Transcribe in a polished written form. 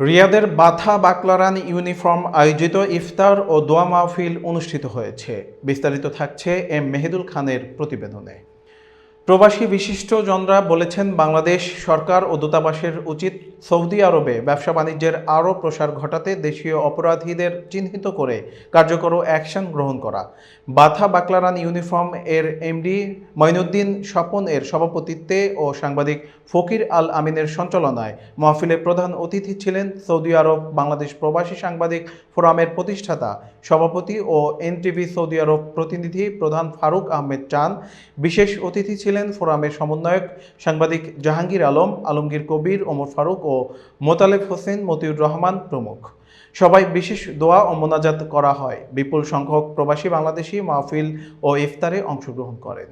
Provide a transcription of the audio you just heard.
রিয়াদের বাথা বাকলারান ইউনিফর্ম আয়োজিত ইফতার ও দোয়া মাহফিল অনুষ্ঠিত হয়েছে। বিস্তারিত থাকছে এম মেহেদুল খানের প্রতিবেদনে। প্রবাসী বিশিষ্টজনরা বলেছেন, বাংলাদেশ সরকার ও দূতাবাসের উচিত সৌদি আরবে ব্যবসা বাণিজ্যের আরও প্রসার ঘটাতে দেশীয় অপরাধীদের চিহ্নিত করে কার্যকর অ্যাকশন গ্রহণ করা। বাথা বাকলারান ইউনিফর্ম এর এমডি মঈনুদ্দিন স্বপন এর সভাপতিত্বে ও সাংবাদিক ফকির আল আমিনের সঞ্চালনায় মাহফিলে প্রধান অতিথি ছিলেন সৌদি আরব বাংলাদেশ প্রবাসী সাংবাদিক ফোরামের প্রতিষ্ঠাতা সভাপতি ও এনটিভি সৌদি আরব প্রতিনিধি প্রধান ফারুক আহমেদ চান। বিশেষ অতিথি ছিলেন ফোরামের সমন্বয়ক সাংবাদিক জাহাঙ্গীর আলম, আলমগীর কবির, ওমর ফারুক ও মোতালেব হোসেন, মতিউর রহমান প্রমুখ। সবাই বিশেষ দোয়া ও মোনাজাত করা হয়। বিপুল সংখ্যক প্রবাসী বাংলাদেশি মাহফিল ও ইফতারে অংশগ্রহণ করেন।